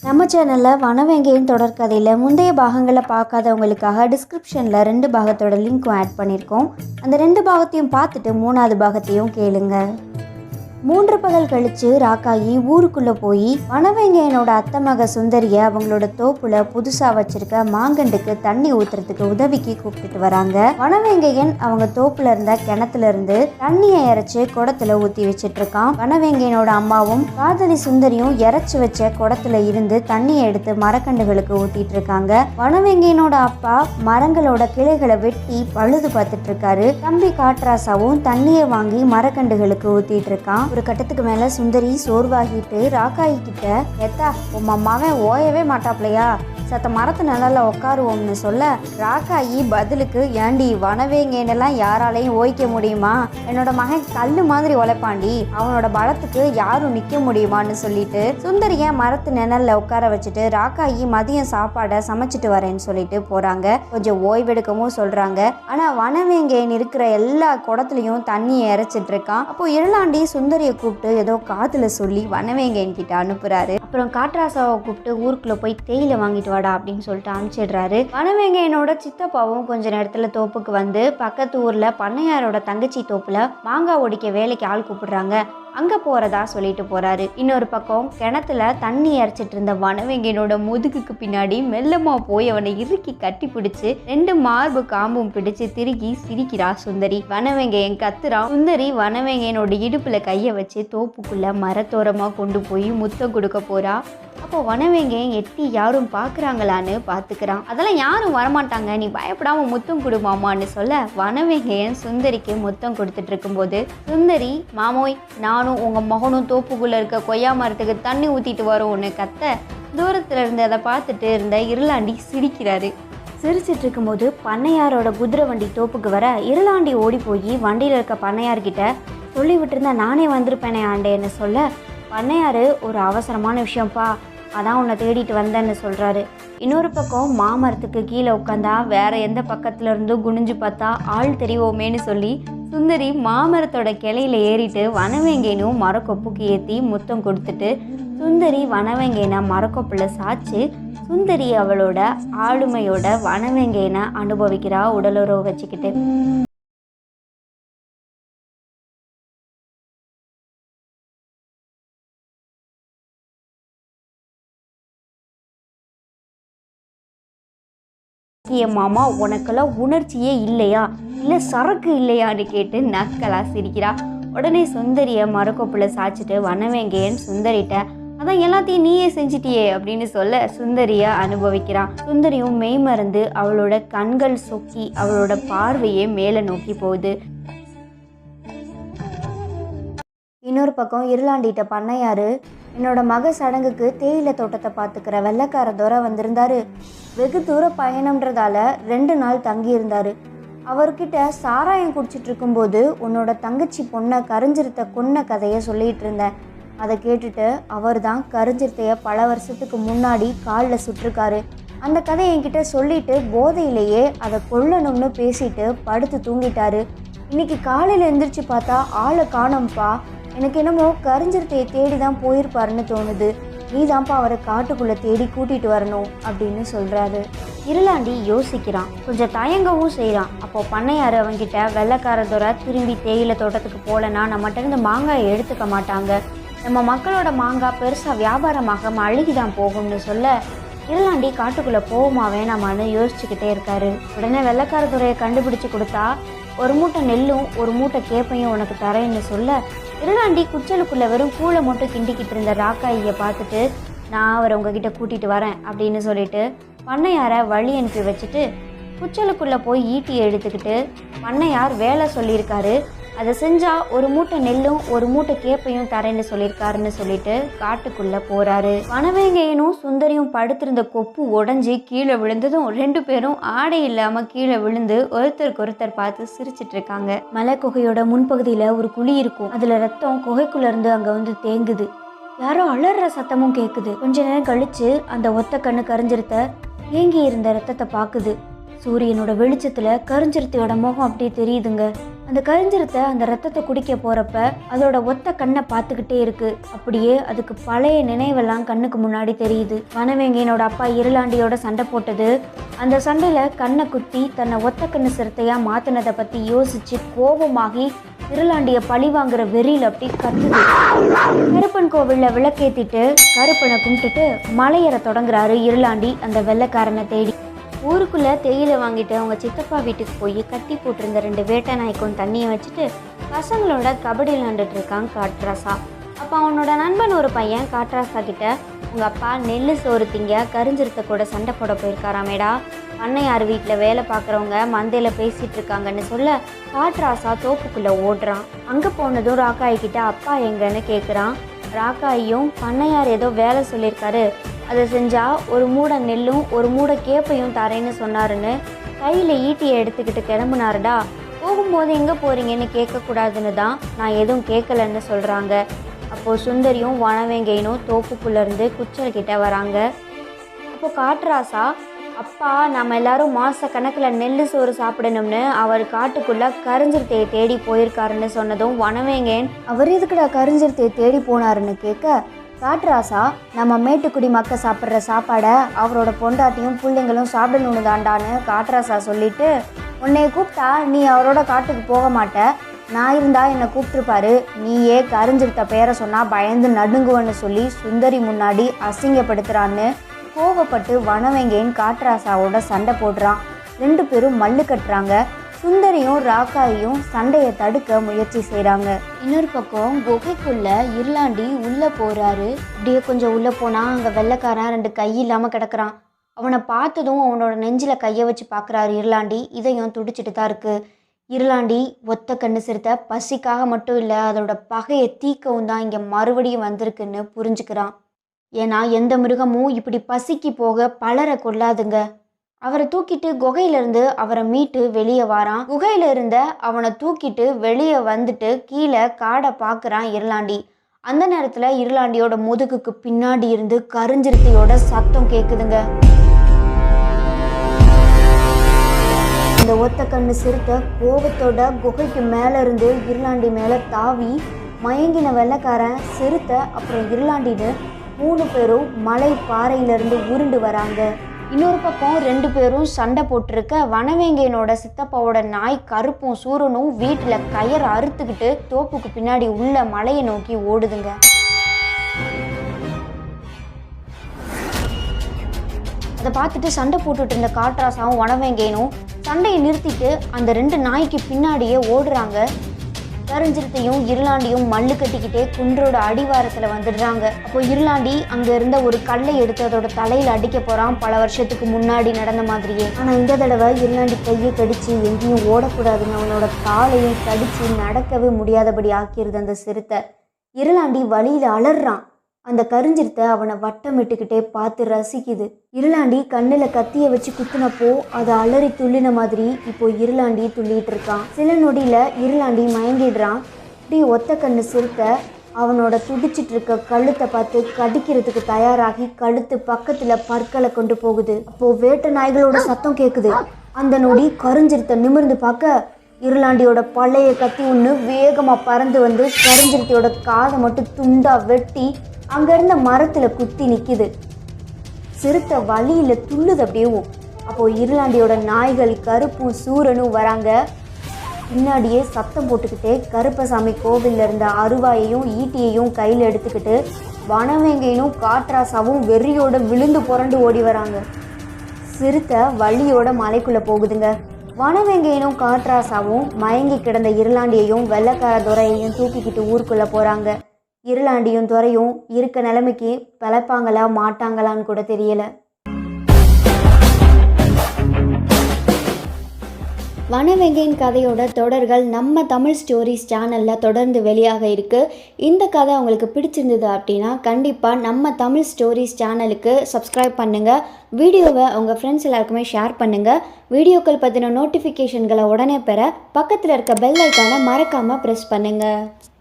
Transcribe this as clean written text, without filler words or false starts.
நம்ம சேனலில் வனவேங்கையின் தொடர்கதையில் முந்தைய பாகங்களை பார்க்காதவங்களுக்காக டிஸ்கிரிப்ஷனில் 2 பாகத்தோட லிங்க்கும் ஆட் பண்ணியிருக்கோம். அந்த 2 பாகத்தையும் பார்த்துட்டு 3வது பாகத்தையும் கேளுங்க. 3 பகல் கழிச்சு ராக்காயி ஊருக்குள்ளே போய் வனவேங்கையனோட அத்தை மக சுந்தரியை அவங்களோட தோப்புல புதுசாக வச்சிருக்க மாங்கண்டுக்கு தண்ணி ஊற்றுறதுக்கு உதவிக்கு கூப்பிட்டுட்டு வராங்க. வனவேங்கையன் அவங்க தோப்புல இருந்த கிணத்துல இருந்து தண்ணியை இறைச்சி குடத்துல ஊற்றி வச்சிட்டு இருக்கான். வனவேங்கையனோட அம்மாவும் காதலி சுந்தரியும் இறைச்சி வச்ச குடத்துல இருந்து தண்ணியை எடுத்து மரக்கண்டுகளுக்கு ஊற்றிட்டு இருக்காங்க. வனவேங்கையனோட அப்பா மரங்களோட கிளைகளை வெட்டி பழுது பார்த்துட்டு இருக்காரு. தம்பி காட்ராசாவும் தண்ணியை வாங்கி மரக்கண்டுகளுக்கு ஊற்றிட்டு இருக்கான். ஒரு கட்டத்துக்கு மேல சுந்தரி சோர்வாகிட்டு ராக்காயி கிட்ட, எத்தா உன் அம்மாவன் ஓயவே மாட்டாப்லையா, சத்த மரத்து நிழல்ல உட்காருவோம்னு சொல்ல, ராக்காயி பதிலுக்கு, ஏண்டி வனவேங்கன்னெல்லாம் யாராலையும் ஓய்க்க முடியுமா, என்னோட மகன் கல்லு மாதிரி உழைப்பாண்டி, அவனோட பலத்துக்கு யாரும் நிற்க முடியுமான்னு சொல்லிட்டு சுந்தரிய மரத்து நிழல்ல உட்கார வச்சுட்டு ராக்காயி மதியம் சாப்பாடை சமைச்சிட்டு வரேன்னு சொல்லிட்டு போறாங்க. கொஞ்சம் ஓய்வெடுக்கவும் சொல்றாங்க. ஆனா வனவேங்கன் இருக்கிற எல்லா குடத்துலையும் தண்ணியை இறைச்சிட்டு இருக்கான். அப்போ இருளாண்டி சுந்தரியை கூப்பிட்டு ஏதோ காதுல சொல்லி வனவேங்கன் கிட்ட அனுப்புறாரு. அப்புறம் காட்ராசாவை கூப்பிட்டு ஊருக்குள்ள போய் தேயிலை வாங்கிட்டு வாடா அப்படின்னு சொல்லிட்டு அனுப்பிச்சிடுறாரு. வனவேங்கையனோட சித்தப்பாவும் கொஞ்ச நேரத்துல தோப்புக்கு வந்து பக்கத்து ஊர்ல பண்ணையாரோட தங்கச்சி தோப்புல மாங்காய் ஒடிக்க வேலைக்கு ஆள் கூப்பிடுறாங்க, அங்க போறதா சொல்லிட்டு போறாரு. இன்னொரு பக்கம் கிணத்துல தண்ணி இறைச்சிட்டு இருந்த வனவேங்கையனோட முதுகுக்கு பின்னாடி மெல்லமா போய் அவனை இறுக்கி கட்டி பிடிச்சு 2 மார்பு காம்பும் பிடிச்சு திருகி சிரிக்கிறா சுந்தரி. வனவேங்கையன் கத்துறான். சுந்தரி வனவேங்கையனோட இடுப்புல கைய வச்சு தோப்புக்குள்ள மரத்தோரமா கொண்டு போய் முத்தம் கொடுக்க போறா. அப்போ வனவேங்கையன் எட்டி யாரும் பார்க்குறாங்களான்னு பார்த்துக்கிறான். அதெல்லாம் யாரும் வரமாட்டாங்க, நீ பயப்படாம முத்தம் கொடுமாமான்னு சொல்ல வனவேங்கையன் சுந்தரிக்கு முத்தம் கொடுத்துட்டு இருக்கும்போது சுந்தரி, மாமோய் நானும் உங்க மகனும் தோப்புக்குள்ள இருக்க கொய்யா மரத்துக்கு தண்ணி ஊத்திட்டு வரோம்னு கத்த, தூரத்துல இருந்து அதை பார்த்துட்டு இருந்த இருளாண்டி சிரிக்கிறாரு. சிரிச்சிட்டு இருக்கும்போது பண்ணையாரோட குதிரை வண்டி தோப்புக்கு வர இருளாண்டி ஓடி போய் வண்டியில் இருக்க பண்ணையார்கிட்ட, சொல்லி விட்டுருந்தா நானே வந்திருப்பேனே ஆண்டேன்னு சொல்ல, பண்ணையாரு, ஒரு அவசரமான விஷயம்ப்பா, அதான் உன்னை தேடிட்டு வந்தேன்னு சொல்கிறாரு. இன்னொரு பக்கம் மாமரத்துக்கு கீழே உட்காந்தா வேற எந்த பக்கத்துல இருந்தும் குனிஞ்சு பார்த்தா ஆள் தெரிவோமேன்னு சொல்லி சுந்தரி மாமரத்தோட கிளையில ஏறிட்டு வனவேங்கையனும் மரக்கொப்புக்கு ஏற்றி முத்தம் கொடுத்துட்டு சுந்தரி வனவேங்கையனை மரக்கொப்புல சாச்சு சுந்தரி அவளோட ஆளுமையோட வனவேங்கையனை அனுபவிக்கிறா உடலுறவு வச்சுக்கிட்டு. மாமா, உனக்கெல்லாம் உணர்ச்சியே இல்லையா, இல்லை சரக்கு இல்லையான்னு கேட்டு நக்கலா சிரிக்கிறா. உடனே சுந்தரிய மரக்கொப்புல சாச்சிட்டு வனவேங்கையன் சுந்தரிட்ட, அதான் எல்லாத்தையும் நீயே செஞ்சிட்டியே அப்படின்னு சொல்ல சுந்தரிய அனுபவிக்கிறான். சுந்தரியும் மெய் மறந்து அவளோட கண்கள் சொக்கி அவளோட பார்வையே மேலே நோக்கி போகுது. இன்னொரு பக்கம் இருளாண்டிட்ட பண்ணையாரு, என்னோட மக சடங்குக்கு தேயிலை தோட்டத்தை பார்த்துக்கிற வெள்ளைக்கார துரை வந்திருந்தாரு. வெகு தூர பயணம்ன்றதால 2 நாள் தங்கியிருந்தாரு. அவர்கிட்ட சாராயம் குடிச்சிட்டு இருக்கும்போது உன்னோட தங்கச்சி பொண்ணை கரிஞ்சிருத்த கொன்ன கதையை சொல்லிட்டு இருந்தேன். அதை கேட்டுட்டு அவர் தான் கரிஞ்சிருத்தைய பல வருஷத்துக்கு முன்னாடி காலில் சுட்டிருக்காரு. அந்த கதையை என்கிட்ட சொல்லிட்டு போதையிலேயே அதை கொல்லணும்னு பேசிட்டு படுத்து தூங்கிட்டாரு. இன்னைக்கு காலையில் எந்திரிச்சு பார்த்தா ஆளை காணோம்ப்பா. எனக்கு என்னமோ கரிஞ்சிருத்தையை தேடி தான் போயிருப்பாருன்னு தோணுது. நீ தான்ப்பா அவரை காட்டுக்குள்ளே தேடி கூட்டிகிட்டு வரணும் அப்படின்னு சொல்கிறாரு. இருளாண்டி யோசிக்கிறான், கொஞ்சம் தயங்கவும் செய்கிறான். அப்போது பண்ணையார் அவங்கிட்ட, வெள்ளைக்காரதோரை திரும்பி தேயிலை தோட்டத்துக்கு போகலன்னா நம்மகிட்ட இருந்து மாங்காயை எடுத்துக்க மாட்டாங்க, நம்ம மக்களோட மாங்காய் பெருசாக வியாபாரமாக அழுகிதான் போகும்னு சொல்ல இருளாண்டி காட்டுக்குள்ளே போகுமா வேணாமான்னு யோசிச்சுக்கிட்டே இருக்காரு. உடனே வெள்ளைக்காரதுறையை கண்டுபிடிச்சு கொடுத்தா 1 மூட்டை நெல்லும் 1 மூட்டை கேப்பையும் உனக்கு தரேன்னு சொல்ல இருளாண்டி குச்சலுக்குள்ள வெறும் கூளை மட்டும் கிண்டிக்கிட்டு இருந்த ராக்காயியை பார்த்துட்டு, நான் அவரை உங்ககிட்ட கூட்டிகிட்டு வரேன் அப்படின்னு சொல்லிட்டு பண்ணையாரை வழி அனுப்பி வச்சுட்டு குச்சலுக்குள்ளே போய் ஈட்டியை எடுத்துக்கிட்டு, பண்ணையார் வேலை சொல்லியிருக்காரு, அதை செஞ்சால் 1 மூட்டை நெல்லும் 1 மூட்டை கேப்பையும் தரேன்னு சொல்லியிருக்காருன்னு சொல்லிட்டு காட்டுக்குள்ளே போகிறாரு. வனவேங்கையனும் சுந்தரியும் படுத்திருந்த கொப்பு உடஞ்சி கீழே விழுந்ததும் 2 பேரும் ஆடை இல்லாமல் கீழே விழுந்து ஒருத்தருக்கு ஒருத்தர் பார்த்து சிரிச்சிட்டு இருக்காங்க. மலை குகையோட முன்பகுதியில் ஒரு குழி இருக்கும். அதில் ரத்தம் குகைக்குள்ளேருந்து அங்கே வந்து தேங்குது. யாரோ அலற சத்தமும் கேட்குது. கொஞ்ச நேரம் கழிச்சு அந்த ஒத்த கண்ணு கரிஞ்சிருத்த ஏங்கி இருந்த ரத்தத்தை பார்க்குது. சூரியனோட வெளிச்சத்தில் கரிஞ்சிருத்தையோட முகம் அப்படியே தெரியுதுங்க. அந்த கரிஞ்சிரத்தை அந்த ரத்தத்தை குடிக்க போகிறப்ப அதோட ஒத்த கண்ணை பார்த்துக்கிட்டே இருக்கு. அப்படியே அதுக்கு பழைய நினைவெல்லாம் கண்ணுக்கு முன்னாடி தெரியுது. வனவேங்கையனோட அப்பா இருளாண்டியோட சண்டை போட்டது, அந்த சண்டையில் கண்ணை குத்தி தன்னை ஒத்த கண்ணு சிறுத்தையாக மாற்றினதை பற்றி யோசித்து கோபமாகி இருளாண்டியை பழி வாங்குற வெறியில் அப்படி கத்துது. கருப்பன் கோவிலில் விளக்கேற்றிட்டு கருப்பனை கும்பிட்டுட்டு மலையேற தொடங்குறாரு இருளாண்டி அந்த வெள்ளைக்காரனை தேடி. ஊருக்குள்ளே தேயிலை வாங்கிட்டு அவங்க சித்தப்பா வீட்டுக்கு போய் கட்டி போட்டிருந்த 2 வேட்டை நாய்க்கும் தண்ணியை வச்சுட்டு பசங்களோட கபடி விளாண்டுட்டு இருக்கான் காட்ராசா. அப்போ அவனோட நண்பன் ஒரு பையன் காட்ராசா கிட்ட, உங்கள் அப்பா நெல் சோறு திங்க கரிஞ்சிரத்தை கூட சண்டை போட போயிருக்காராமேடா, பண்ணையார் வீட்டில் வேலை பார்க்குறவங்க மந்தையில் பேசிகிட்டு இருக்காங்கன்னு சொல்ல காட்ராசா தோப்புக்குள்ளே ஓடுறான். அங்கே போனதும் ராக்காய் கிட்ட அப்பா எங்கன்னு கேட்குறான். ராக்காயும் பண்ணையார் ஏதோ வேலை சொல்லியிருக்காரு, அதை செஞ்சால் ஒரு மூடை நெல்லும் ஒரு மூடை கேப்பையும் தரேன்னு சொன்னாருன்னு கையில் ஈட்டியை எடுத்துக்கிட்டு கிளம்புனாருடா. போகும்போது எங்கே போகிறீங்கன்னு கேட்கக்கூடாதுன்னு தான் நான் எதுவும் கேட்கலன்னு சொல்கிறாங்க. அப்போது சுந்தரியும் வனவேங்கையனும் தோப்புக்குள்ளேருந்து குச்சல்கிட்ட வராங்க. அப்போது காட்ராசா, அப்பா நம்ம எல்லாரும் மாத கணக்கில் நெல் சோறு சாப்பிடணும்னு அவர் காட்டுக்குள்ளே கரிஞ்சிரத்தையை தேடி போயிருக்காருன்னு சொன்னதும் வனவேங்கையன், அவர் எதுக்குடா கரிஞ்சிரத்தையை தேடி போனாருன்னு கேட்க, காட்ராசா, நம்ம மேட்டுக்குடி மக்கள் சாப்பிட்ற சாப்பாடை அவரோட பொண்டாட்டியும் பிள்ளைங்களும் சாப்பிடணுன்னு தாண்டான்னு காட்ராசா சொல்லிட்டு, உன்னைய கூப்பிட்டா நீ அவரோட காட்டுக்கு போக மாட்ட, நான் இருந்தால் என்னை கூப்பிட்டுருப்பாரு, நீயே கரிஞ்சிருத்த பேரை சொன்னால் பயந்து நடுங்குவன்னு சொல்லி சுந்தரி முன்னாடி அசிங்கப்படுத்துகிறான்னு கோவப்பட்டு வனவேங்கையன் காட்ராசாவோட சண்டை போடுறான். 2 பேரும் மல்லு கட்டுறாங்க. சுந்தரியும் ராக்காயும் சண்டையை தடுக்க முயற்சி செய்கிறாங்க. இன்னொரு பக்கம் குகைக்குள்ள இருளாண்டி உள்ளே போகிறாரு. அப்படியே கொஞ்சம் உள்ளே போனால் அங்கே வெள்ளைக்காரன் 2 கை இல்லாமல் கிடக்கிறான். அவனை பார்த்ததும் அவனோட நெஞ்சில் கையை வச்சு பார்க்குறாரு இருளாண்டி. இதயம் துடிச்சிட்டு தான் இருக்குது. இருளாண்டி ஒத்த கண்ணு சிறுத்தை பசிக்காக மட்டும் இல்லை, அதோட பகையை தீக்கவும் தான் இங்கே மறுபடியும் வந்திருக்குன்னு புரிஞ்சுக்கிறான். ஏன்னா எந்த மிருகமும் இப்படி பசிக்கு போக பலரை கொள்ளாதுங்க. அவரை தூக்கிட்டு குகையிலேருந்து அவரை மீட்டு வெளியே வாரான். குகையில் இருந்த அவனை தூக்கிட்டு வெளியே வந்துட்டு கீழே காடை பார்க்குறான் இருளாண்டி. அந்த நேரத்தில் இருளாண்டியோட முதுகுக்கு பின்னாடி இருந்து கரிஞ்சிரத்தையோட சத்தம் கேட்குதுங்க. இந்த ஒத்த கண்ணு சிறுத்தை கோபத்தோட குகைக்கு மேலே இருந்து இருளாண்டி மேலே தாவி மயங்கின வெள்ளைக்காரன் சிறுத்தை அப்புறம் இருளாண்டின்னு 3 பேரும் மலை பாறையிலேருந்து உருண்டு வராங்க. இன்னொரு பக்கம் 2 பேரும் சண்டை போட்டிருக்க வனவேங்கையனோட சித்தப்பாவோட நாய் கருப்பும் சூரனும் வீட்டில் கயிறை அறுத்துக்கிட்டு தோப்புக்கு பின்னாடி உள்ள மலையை நோக்கி ஓடுதுங்க. அதை பார்த்துட்டு சண்டை போட்டுட்டு இருந்த காட்ராசாவும் வனவேங்கையனும் சண்டையை நிறுத்திட்டு அந்த 2 நாய்க்கு பின்னாடியே ஓடுறாங்க. கரிஞ்சிரத்தையும் இருளாண்டியும் மல்லு கட்டிக்கிட்டே குன்றோட அடிவாரத்தில் வந்துடுறாங்க. அப்போ இருளாண்டி அங்கே இருந்த ஒரு கல்லை எடுத்து அதோட தலையில் அடிக்க போகிறான், பல வருஷத்துக்கு முன்னாடி நடந்த மாதிரியே. ஆனால் இந்த தடவை இருளாண்டி கையை கடிச்சு எங்கேயும் ஓடக்கூடாதுன்னு அவனோட காலையும் கடிச்சு நடக்கவே முடியாதபடி ஆக்கிடுது அந்த சிறுத்தை. இருளாண்டி வழியில் அலறான். அந்த கரிஞ்சிரத்தை அவனை வட்டமிட்டுக்கிட்டே பார்த்து ரசிக்குது. இருளாண்டி கண்ணில் கத்தியை வச்சு குத்துனப்போ அது அலறி துள்ளின மாதிரி இப்போ இருளாண்டி துள்ளிட்டு இருக்கான். சில நொடியில் இருளாண்டி மயங்கிடுறான். இப்படி ஒத்த கண்ணு சிறுத்தை அவனோட துடிச்சிட்டு இருக்க கழுத்தை பார்த்து கடிக்கிறதுக்கு தயாராகி கழுத்து பக்கத்தில் பற்களை கொண்டு போகுது. அப்போது வேட்டை நாய்களோட சத்தம் கேட்குது. அந்த நொடி கரிஞ்சிரத்தை நிமிர்ந்து பார்க்க இருளாண்டியோட பழைய கத்தி ஒன்று வேகமாக பறந்து வந்து கரிஞ்சிரத்தையோட காதை மட்டும் துண்டாக வெட்டி அங்கேருந்த மரத்தில் குத்தி நிற்கிது. சிறுத்தை வழியில் துள்ளுது அப்படியேவும். அப்போது இருளாண்டியோட நாய்கள் கருப்பும் சூரனும் வராங்க. பின்னாடியே சத்தம் போட்டுக்கிட்டே கருப்பசாமி கோவிலில் இருந்த அருவாயையும் ஈட்டியையும் கையில் எடுத்துக்கிட்டு வனவேங்கையனும் காட்ராசாவும் வெறியோட விழுந்து புரண்டு ஓடி வராங்க. சிறுத்தை வழியோட மலைக்குள்ளே போகுதுங்க. வனவேங்கையனும் காட்ராசாவும் மயங்கி கிடந்த இருளாண்டியையும் வெள்ளைக்கார துரையையும் தூக்கிக்கிட்டு ஊருக்குள்ளே போகிறாங்க. இருளாண்டியும் துறையும் இருக்க நிலைமைக்கு பிழைப்பாங்களா மாட்டாங்களான்னு கூட தெரியல. வனவேங்கையின் கதையோட தொடர்கள் நம்ம தமிழ் ஸ்டோரிஸ் சேனலில் தொடர்ந்து வெளியாக இருக்குது. இந்த கதை உங்களுக்கு பிடிச்சிருந்தது அப்படின்னா கண்டிப்பாக நம்ம தமிழ் ஸ்டோரிஸ் சேனலுக்கு சப்ஸ்கிரைப் பண்ணுங்கள். வீடியோவை உங்கள் ஃப்ரெண்ட்ஸ் எல்லாருக்குமே ஷேர் பண்ணுங்கள். வீடியோக்கள் பற்றின நோட்டிஃபிகேஷன்களை உடனே பெற பக்கத்தில் இருக்க பெல் ஐக்கானை மறக்காமல் ப்ரெஸ் பண்ணுங்கள்.